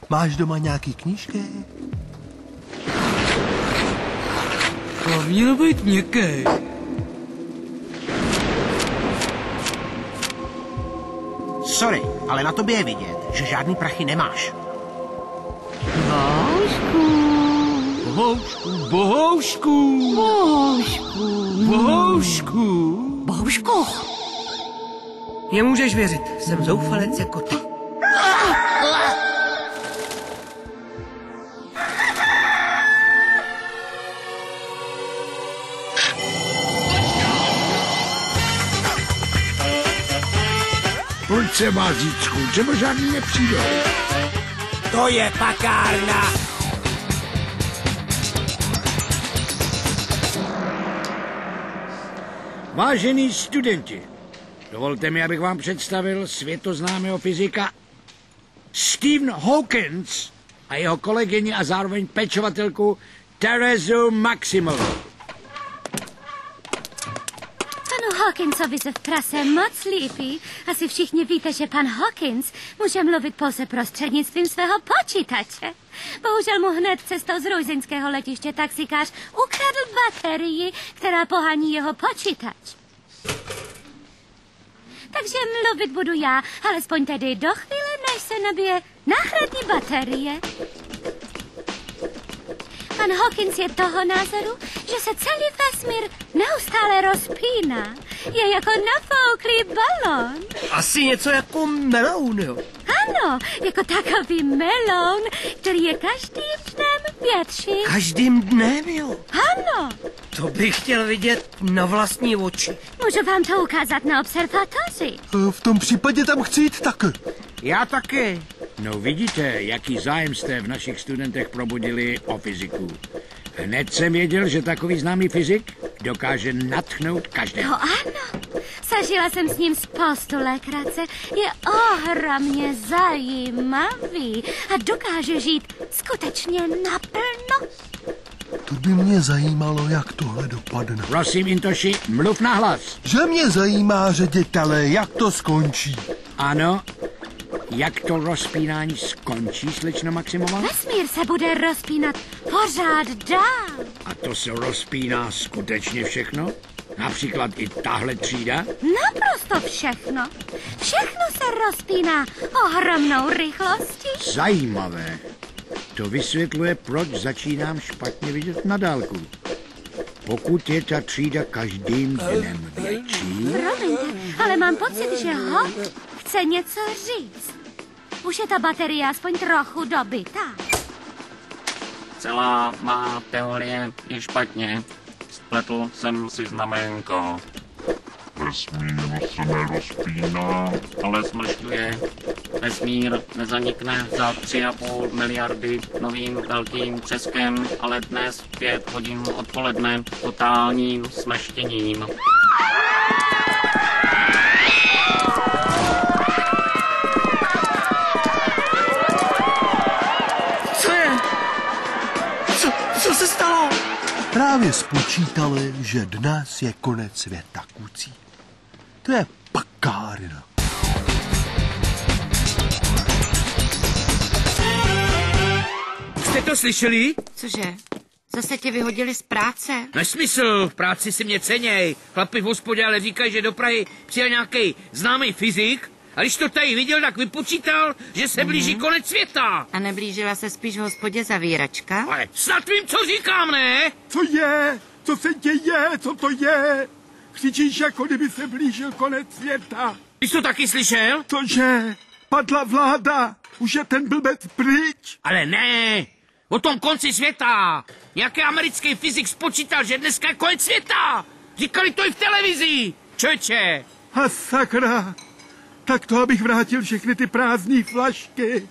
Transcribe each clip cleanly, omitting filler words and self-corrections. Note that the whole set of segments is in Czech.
Máš doma nějaký knížky? To měl být měkký. Sorry, ale na tobě je vidět, že žádný prachy nemáš. Bohoušku. Bohoušku. Bohoušku. Bohušku. Bohoušku. Bohušku. Je můžeš věřit, jsem zoufalec jako ty. Proč se má zítřku? Třeba žádný nepřijdou. To je pakárna. Vážení studenti, dovolte mi, abych vám představil světoznámého fyzika Stephen Hawkins a jeho kolegyni a zároveň pečovatelku Terezu Maximovou. Panu Hawkinsovi se v prase moc líbí. Asi všichni víte, že pan Hawkins může mluvit pouze prostřednictvím svého počítače. Bohužel mu hned cestou z ruzinského letiště taxikář ukradl baterii, která pohání jeho počítač. Takže mluvit budu já, alespoň tedy do chvíle, než se nabije náhradní baterie. Pan Hawkins je toho názoru, že se celý vesmír neustále rozpíná. Je jako nafouklý balón. Asi něco jako meloun, jo? Ano, jako takový meloun, který je každým dnem větší. Každým dnem, jo? Ano. To bych chtěl vidět na vlastní oči. Můžu vám to ukázat na observatoři. V tom případě tam chci jít taky. Já taky. No vidíte, jaký zájem jste v našich studentech probudili o fyziku. Hned jsem věděl, že takový známý fyzik dokáže nadchnout každého. No ano, zažila jsem s ním spoustu legrace. Je ohromně zajímavý a dokáže žít skutečně naplno. To by mě zajímalo, jak tohle dopadne. Prosím, Intoši, mluv nahlas. Že mě zajímá, ředitele, jak to skončí. Ano, jak to rozpínání skončí, slečno Maximová? Vesmír se bude rozpínat pořád dál. A to se rozpíná skutečně všechno? Například i tahle třída? Naprosto všechno. Všechno se rozpíná ohromnou rychlostí. Zajímavé. To vysvětluje, proč začínám špatně vidět na dálku. Pokud je ta třída každým dnem větší... Promiňte, ale mám pocit, že Hawk chce něco říct. Už je ta baterie aspoň trochu dobytá. Celá má teorie je špatně. Spletl jsem si znamenko. Vesmír se nerozpíná, ale smršťuje. Vesmír nezanikne za 3,5 miliardy novým velkým třeskem, ale dnes 5 hodin odpoledne totálním smrštěním. Co je? Co se stalo? Právě spočítali, že dnes je konec světa, kucí. To je pakárna. Jste to slyšeli? Cože? Zase tě vyhodili z práce? Nesmysl, v práci si mě ceněj. Chlapi v hospodě ale říkají, že do Prahy přijel nějaký známý fyzik a když to tady viděl, tak vypočítal, že se blíží konec světa. A neblížila se spíš v hospodě zavíračka? Ale snad vím, co říkám, ne? Co je? Co se děje? Co to je? Křičíš, jako kdyby se blížil konec světa. Ty jsi to taky slyšel? Cože? Padla vláda. Už je ten blbec pryč. Ale ne, o tom konci světa. Nějaký americký fyzik spočítal, že dneska je konec světa. Říkali to i v televizi. Čoče. A sakra. Tak to, abych vrátil všechny ty prázdné flašky.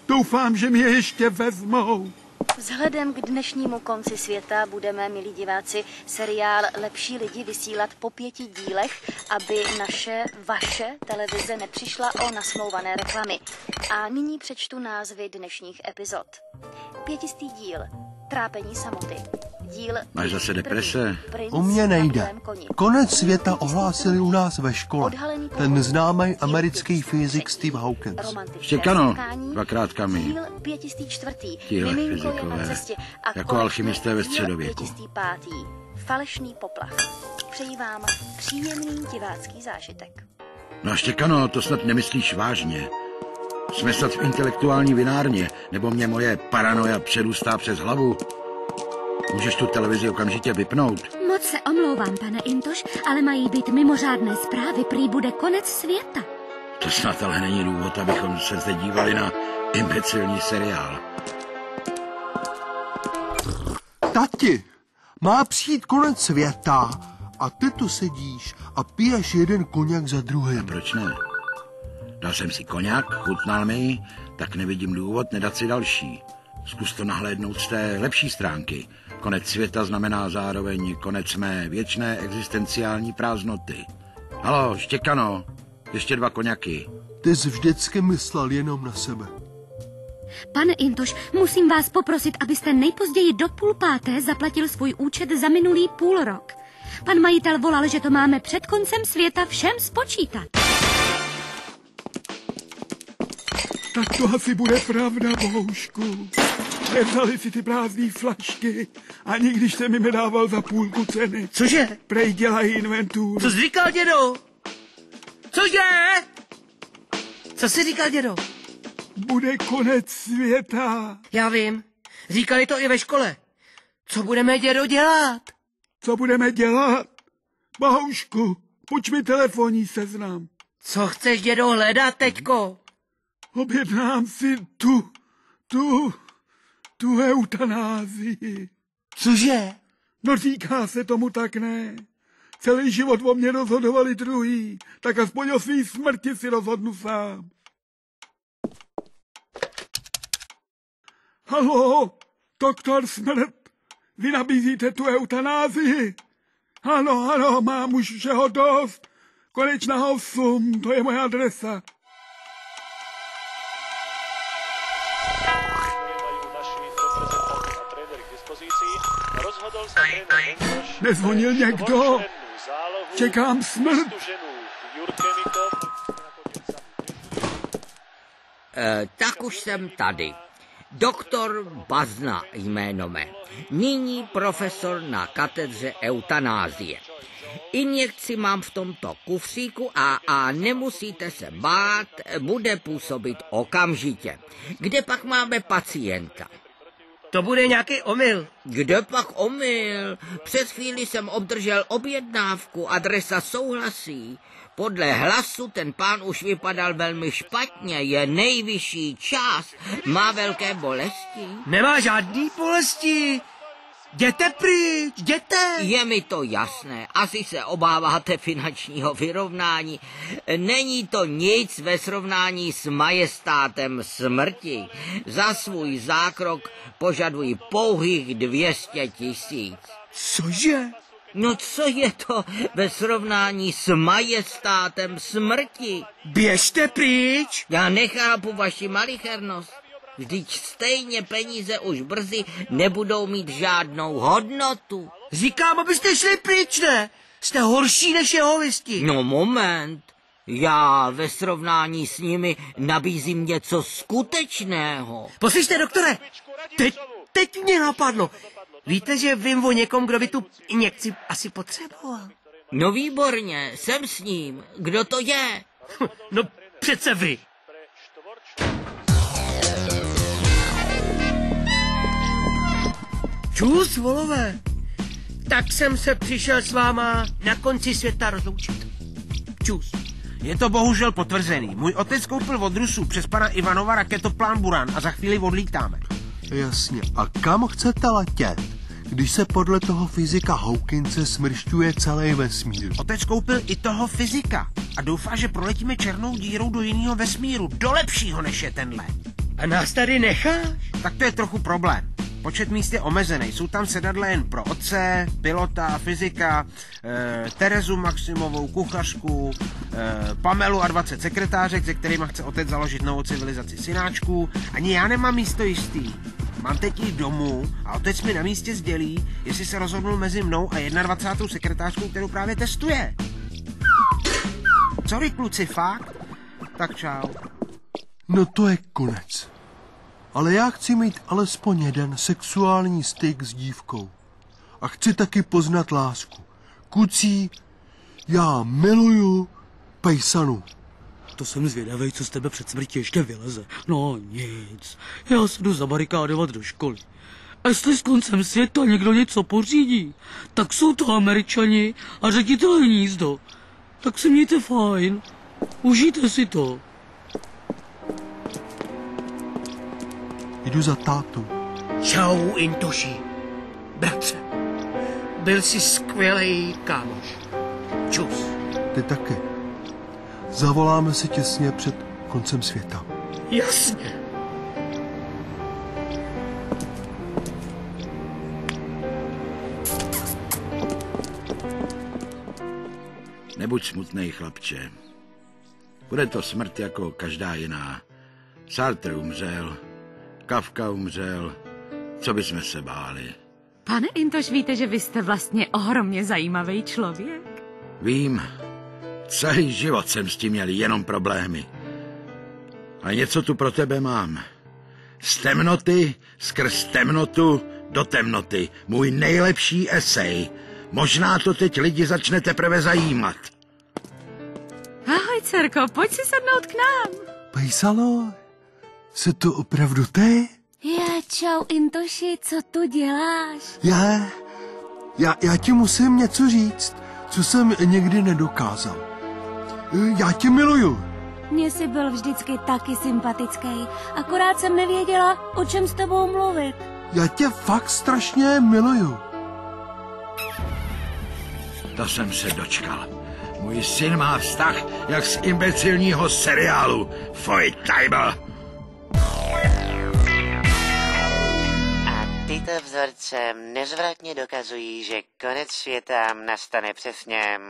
Doufám, že mi je ještě vezmou. Vzhledem k dnešnímu konci světa budeme, milí diváci, seriál Lepší lidi vysílat po 5 dílech, aby vaše televize nepřišla o nasmlouvané reklamy. A nyní přečtu názvy dnešních epizod. 500. díl Trápení samoty. Díl Máš zase deprese? U mě nejde. Konec světa ohlásili u nás ve škole. Ten známý americký fyzik Steve Hawkins. Štěkano, 2x kamí. Díl 504. Tihle Miminko je na fyzikové, cestě a jako alchymisté ve středověku. 505. Falešný poplach. Přeji vám příjemný divácký zážitek. No Štěkano, to snad nemyslíš vážně. Jsme snad v intelektuální vinárně, nebo mě moje paranoja předůstá přes hlavu. Můžeš tu televizi okamžitě vypnout? Moc se omlouvám, pane Intoš, ale mají být mimořádné zprávy, prý bude konec světa. To snad ale není důvod, abychom se zde dívali na imbecilní seriál. Tati, má přijít konec světa a ty tu sedíš a piješ jeden koněk za druhým. A proč ne? Dal jsem si koněk, chutnal mi, tak nevidím důvod nedat si další. Zkus to nahlédnout z té lepší stránky. Konec světa znamená zároveň konec mé věčné existenciální prázdnoty. Haló, Štěkano, ještě 2 koněky. Ty jsi vždycky myslel jenom na sebe. Pane Intoš, musím vás poprosit, abyste nejpozději do 4:30 zaplatil svůj účet za minulý půlrok. Pan majitel volal, že to máme před koncem světa všem spočítat. Tak to asi bude pravda, Bohušku. Nevzali si ty prázdný flašky, ani když jsem jim dával za půlku ceny. Cože? Prej dělají inventuru. Co jsi říkal, dědo? Cože? Co jsi říkal, dědo? Bude konec světa. Já vím. Říkali to i ve škole. Co budeme, dědo, dělat? Co budeme dělat? Bohušku, pojď mi telefonní seznam. Co chceš, dědo, hledat teďko? Objednám si tu eutanázii. Cože? No říká se tomu tak, ne? Celý život o mě rozhodovali druhý, tak aspoň o svý smrti si rozhodnu sám. Haló, doktor Smrt, vy nabízíte tu eutanázii? Ano, mám už všeho dost. Konečná 8, to je moje adresa. Nezvonil někdo? Čekám smrt. Tak už jsem tady. Doktor Bazna jméno mé. Nyní profesor na katedře eutanázie. Injekci mám v tomto kufříku a nemusíte se bát, bude působit okamžitě. Kde pak máme pacienta? To bude nějaký omyl. Kde pak omyl? Před chvíli jsem obdržel objednávku, adresa souhlasí. Podle hlasu ten pán už vypadal velmi špatně, je nejvyšší čas, má velké bolesti. Nemá žádný bolesti. Jděte pryč, jděte. Je mi to jasné, asi se obáváte finančního vyrovnání. Není to nic ve srovnání s majestátem smrti. Za svůj zákrok požaduji pouhých 200 000. Cože? No co je to ve srovnání s majestátem smrti? Běžte pryč. Já nechápu vaši malichernost. Vždyť stejně peníze už brzy nebudou mít žádnou hodnotu. Říkám, abyste šli pryč, ne? Jste horší než jeho listi. No moment, já ve srovnání s nimi nabízím něco skutečného. Poslyšte, doktore, teď mě napadlo. Víte, že vím o někom, kdo by tu injekci asi potřeboval? No výborně, jsem s ním. Kdo to je? No přece vy. Čus, volové. Tak jsem se přišel s váma na konci světa rozloučit. Čus. Je to bohužel potvrzený. Můj otec koupil od Rusů přes pana Ivanova raketoplán Buran a za chvíli odlítáme. Jasně. A kam chcete letět, když se podle toho fyzika Hawkinse smršťuje celý vesmír? Otec koupil i toho fyzika a doufá, že proletíme černou dírou do jiného vesmíru, do lepšího než je tenhle. A nás tady necháš? Tak to je trochu problém. Počet míst je omezený. Jsou tam sedadla jen pro otce, pilota, fyzika, Terezu Maximovou, kuchařku, Pamelu a 20 sekretářek, se kterýma chce otec založit novou civilizaci synáčků. Ani já nemám místo jistý. Mám teď jít domů a otec mi na místě sdělí, jestli se rozhodnul mezi mnou a 21. sekretářkou, kterou právě testuje. Sorry, kluci, fakt? Tak čau. No to je konec. Ale já chci mít alespoň jeden sexuální styk s dívkou. A chci taky poznat lásku. Kucí, já miluju pejsanu. To jsem zvědavej, co z tebe před smrtí ještě vyleze. No nic, já se jdu zabarikádovat do školy. A jestli s koncem světa někdo něco pořídí, tak jsou to Američani a ředitelé hnízdo. Tak se mějte fajn, užijte si to. Jdu za tátou. Čau, Intoši. Bratře, byl jsi skvělej kámoš. Čus. Ty taky. Zavoláme si těsně před koncem světa. Jasně. Nebuď smutnej, chlapče. Bude to smrt jako každá jiná. Sartre umřel, Kafka umřel, co bychom se báli. Pane Intoš, víte, že vy jste vlastně ohromně zajímavý člověk? Vím, celý život jsem s tím měl jenom problémy. Ale něco tu pro tebe mám. Z temnoty, skrz temnotu, do temnoty. Můj nejlepší esej. Možná to teď lidi začne teprve zajímat. Ahoj, dcerko, pojď si sednout k nám. Pejsalo, jsi to opravdu ty? Čau, Intoši, co tu děláš? Já ti musím něco říct, co jsem někdy nedokázal. Já tě miluju. Mně jsi byl vždycky taky sympatický, akorát jsem nevěděla, o čem s tebou mluvit. Já tě fakt strašně miluju. To jsem se dočkal. Můj syn má vztah jak z imbecilního seriálu Fojtajbl. Tyto vzorce nezvratně dokazují, že konec světa nastane přesně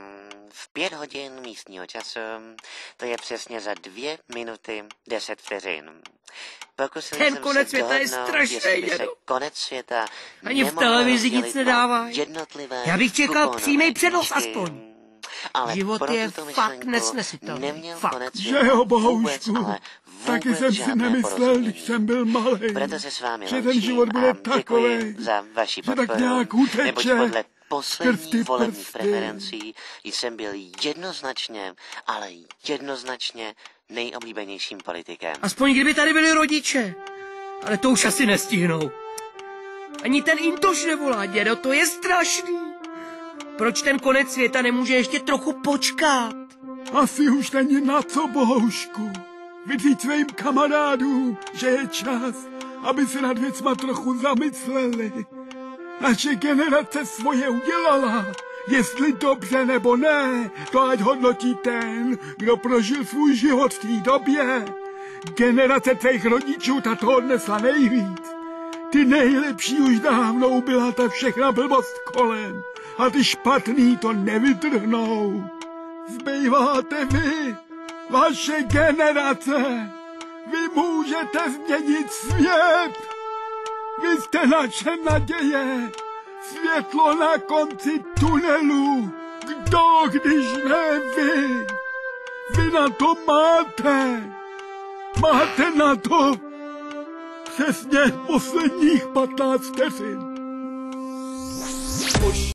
v 5 hodin místního času, to je přesně za 2 minuty 10 vteřin. Ten konec světa je strašný, konec světa ani v televizi nic nedává. Já bych čekal přímý přenos aspoň. Ale život je fakt nesnesitelný. Fakt. Že jo, bohoušku. Taky jsem si nemyslel, když jsem byl malý, že ten život bude takovej, že tak nějak uteče skrz ty preferencí jsem byl jednoznačně, ale jednoznačně nejoblíbenějším politikem. Aspoň kdyby tady byli rodiče. Ale to už asi nestihnou. Ani ten Intoš nevolá, dědo, to je strašný. Proč ten konec světa nemůže ještě trochu počkat? Asi už není na co, bohoušku. Vyříct svým kamarádům, že je čas, aby se nad věcma trochu zamysleli. Naše generace svoje udělala. Jestli dobře nebo ne, to ať hodnotí ten, kdo prožil svůj život v té době. Generace tvých rodičů ta to odnesla nejvíc. Ty nejlepší už dávno ubila ta všechna blbost kolem. A ty špatný to nevydrhnou. Zbýváte vy, vaše generace. Vy můžete změnit svět. Vy jste naše naděje. Světlo na konci tunelu. Kdo, když ne vy? Vy na to máte. Máte na to přesně posledních 15 vteřin.